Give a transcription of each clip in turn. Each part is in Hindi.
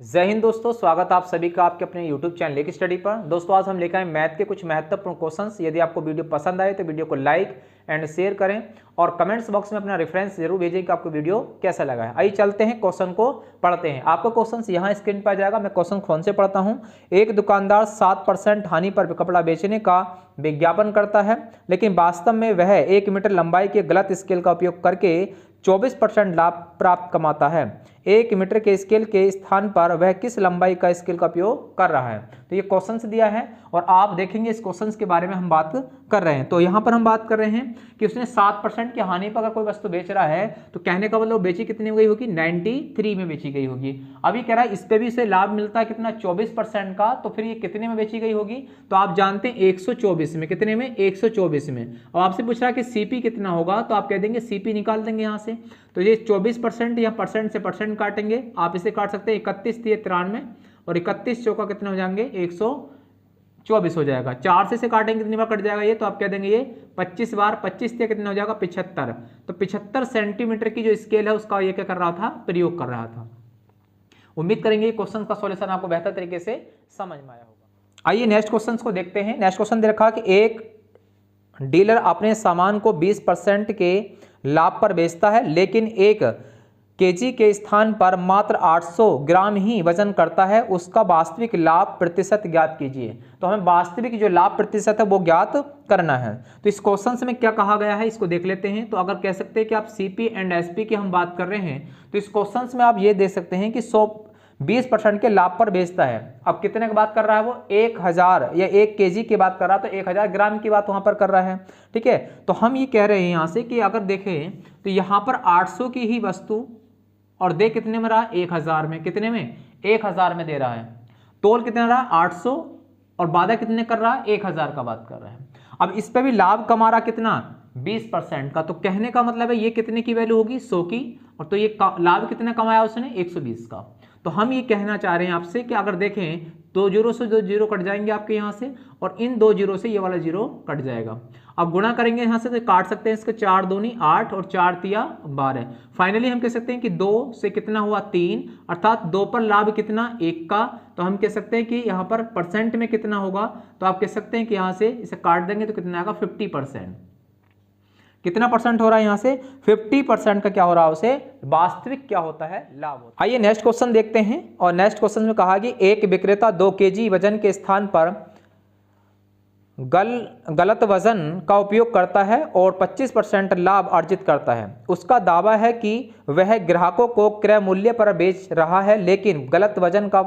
जय हिंद दोस्तों, स्वागत आप सभी का आपके अपने YouTube चैनल लेक स्टडी पर। दोस्तों आज हम लेकर आए मैथ के कुछ महत्वपूर्ण क्वेश्चंस। यदि आपको वीडियो पसंद आए तो वीडियो को लाइक एंड शेयर करें और कमेंट्स बॉक्स में अपना रेफरेंस जरूर भेजें कि आपको वीडियो कैसा लगा है। आइए चलते हैं, क्वेश्चन को पढ़ते हैं। आपको क्वेश्चन यहाँ स्क्रीन पर आ जाएगा। मैं क्वेश्चन कौन से पढ़ता हूँ। एक दुकानदार 7% हानि पर कपड़ा बेचने का विज्ञापन करता है, लेकिन वास्तव में वह 1 मीटर लंबाई के गलत स्केल का उपयोग करके 24% लाभ प्राप्त कमाता है। 1 मीटर के स्केल के स्थान पर वह किस लंबाई का स्केल का उपयोग कर रहा है। तो ये क्वेश्चन दिया है और आप देखेंगे इस क्वेश्चन के बारे में हम बात कर रहे हैं। तो यहाँ पर हम बात कर रहे हैं कि उसने 7% की हानि पर अगर कोई वस्तु बेच रहा है तो कहने का मतलब बेची कितनी में गई होगी, 93 में बेची गई होगी। अभी कह रहा है इस पे भी इसे लाभ मिलता है कितना, 24% का। तो फिर ये कितने में बेची गई होगी, तो आप जानते हैं 124 में। कितने में, 124 में। अब आपसे पूछ रहा है कि सीपी कितना होगा, तो आप कह देंगे सीपी निकाल देंगे यहाँ से। तो ये 24% या परसेंट से परसेंट काटेंगे, आप इसे काट सकते हैं। 31 दिए 93 और 31 चौका कितने हो जाएंगे, 124 हो जाएगा। 4 से काटेंगे कितनी बार कट जाएगा ये, तो आप कह देंगे ये 25 बार। 25 दिए कितना हो जाएगा, 75। तो 75 सेंटीमीटर की जो स्केल है उसका ये क्या कर रहा था, प्रयोग कर रहा था। उम्मीद करेंगे क्वेश्चन का सॉल्यूशन आपको बेहतर तरीके से समझ में आया होगा। आइए नेक्स्ट क्वेश्चन को देखते हैं। नेक्स्ट क्वेश्चन दे रखा कि एक डीलर अपने सामान को 20% के लाभ पर बेचता है, लेकिन 1 केजी के स्थान पर मात्र 800 ग्राम ही वजन करता है। उसका वास्तविक लाभ प्रतिशत ज्ञात कीजिए। तो हमें वास्तविक जो लाभ प्रतिशत है वो ज्ञात करना है। तो इस क्वेश्चन में क्या कहा गया है इसको देख लेते हैं। तो अगर कह सकते हैं कि आप सीपी एंड एसपी की हम बात कर रहे हैं, तो इस क्वेश्चन में आप ये देख सकते हैं कि 20% के लाभ पर बेचता है। अब कितने की बात कर रहा है वो, 1000 या 1 केजी की बात कर रहा है, तो 1000 ग्राम की बात वहां पर कर रहा है। ठीक है, तो हम ये कह रहे हैं यहां से कि अगर देखें तो यहां पर 800 की ही वस्तु और दे कितने में रहा, 1000 में। कितने में, 1000 में दे रहा है। तोल कितने रहा, 800 और वादा कितने कर रहा है, 1000 का बात कर रहा है। अब इस पे भी लाभ कमा रहा कितना, 20% का। तो कहने का मतलब है ये कितने की वैल्यू होगी, 100 की। और तो ये लाभ कितना कमाया उसने, 120 का। तो हम ये कहना चाह रहे हैं आपसे कि अगर देखें 2 जीरो से 2 जीरो कट जाएंगे आपके यहाँ से, और इन 2 जीरो से ये वाला जीरो कट जाएगा। अब गुणा करेंगे यहाँ से तो काट सकते हैं इसके, 4 दूनी 8 और 4 तिया 12। फाइनली हम कह सकते हैं कि 2 से कितना हुआ, 3, अर्थात 2 पर लाभ कितना, 1 का। तो हम कह सकते हैं कि यहाँ पर परसेंट में कितना होगा, तो आप कह सकते हैं कि यहाँ से इसे काट देंगे तो कितना आएगा, 50%। कितना परसेंट हो रहा है यहाँ से, 50% का क्या हो रहा है उसे वास्तविक क्या होता है, लाभ होता है। आइए नेक्स्ट क्वेश्चन देखते हैं। और नेक्स्ट क्वेश्चन में कहा कि एक विक्रेता 2 केजी वजन के स्थान पर गलत वजन का उपयोग करता है और 25% लाभ अर्जित करता है। उसका दावा है कि वह ग्राहकों को क्रय मूल्य पर बेच रहा है, लेकिन गलत वजन का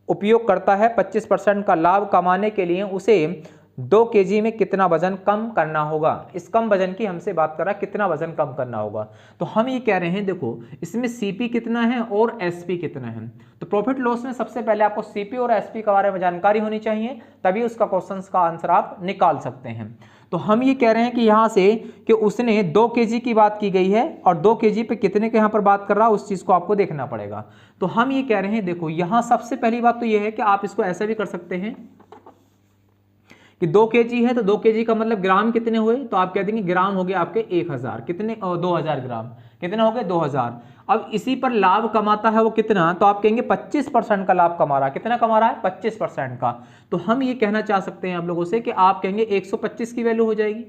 उपयोग करता है। 25% का लाभ कमाने के लिए उसे 2 केजी में कितना वजन कम करना होगा। इस कम वजन की हमसे बात कर रहा है, कितना वजन कम करना होगा। तो हम ये कह रहे हैं, देखो इसमें सीपी कितना है और एसपी कितना है। तो प्रॉफिट लॉस में सबसे पहले आपको सीपी और एसपी के बारे में जानकारी होनी चाहिए, तभी उसका क्वेश्चन का आंसर आप निकाल सकते हैं। तो हम ये कह रहे हैं कि यहाँ से कि उसने 2 केजी की बात की गई है और 2 केजी पे कितने के यहाँ पर बात कर रहा है उस चीज को आपको देखना पड़ेगा। तो हम ये कह रहे हैं, देखो यहाँ सबसे पहली बात तो ये है कि आप इसको ऐसा भी कर सकते हैं कि 2 केजी है तो 2 केजी का मतलब ग्राम कितने हुए, तो आप कह देंगे ग्राम हो गए आपके 1000, कितने 2000 ग्राम, कितने हो गए 2000। अब इसी पर लाभ कमाता है वो कितना, तो आप कहेंगे 25% का लाभ कमा रहा है। कितना कमा रहा है, 25% का। तो हम ये कहना चाह सकते हैं आप लोगों से कि आप कहेंगे 125 की वैल्यू हो जाएगी।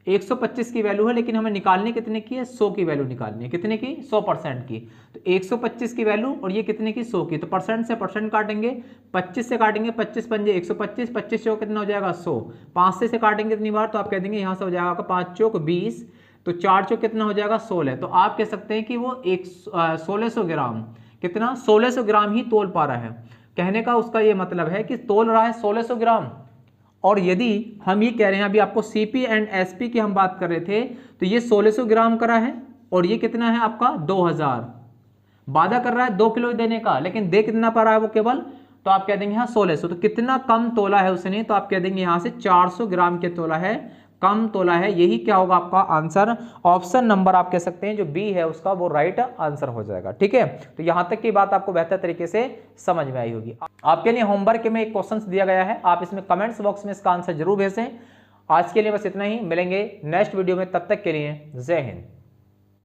125 की वैल्यू है, लेकिन हमें निकालनी कितने की है, 100 की वैल्यू निकालनी है। कितने की, 100% की। तो 125 की वैल्यू और ये कितने की, 100 की। तो परसेंट से परसेंट काटेंगे, 25 से काटेंगे, 25 पंजे 125, 25 चौक कितना हो जाएगा 100। 5 से काटेंगे कितनी बार, तो आप कह देंगे यहाँ से हो जाएगा आपका 5 चौक 20, तो 4 चौक कितना हो जाएगा 16। तो आप कह सकते हैं कि वो 1600 ग्राम, कितना 1600 ग्राम ही तोल पा रहा है। कहने का उसका ये मतलब है कि तोल रहा है 1600 ग्राम। और यदि हम ये कह रहे हैं, अभी आपको सीपी एंड एसपी की हम बात कर रहे थे, तो ये 1600 ग्राम करा है और ये कितना है आपका 2000। वादा कर रहा है 2 किलो देने का, लेकिन दे कितना पा रहा है वो केवल, तो आप कह देंगे यहाँ 1600। तो कितना कम तोला है उसने, तो आप कह देंगे यहाँ से 400 ग्राम के तोला है, कम तोला है। यही क्या होगा आपका आंसर, ऑप्शन नंबर आप कह सकते हैं जो बी है उसका वो राइट आंसर हो जाएगा। ठीक है, तो यहां तक की बात आपको बेहतर तरीके से समझ में आई होगी। आपके लिए होमवर्क में एक क्वेश्चन दिया गया है, आप इसमें कमेंट्स बॉक्स में इसका आंसर जरूर भेजें। आज के लिए बस इतना ही, मिलेंगे नेक्स्ट वीडियो में, तब तक के लिए जय हिंद।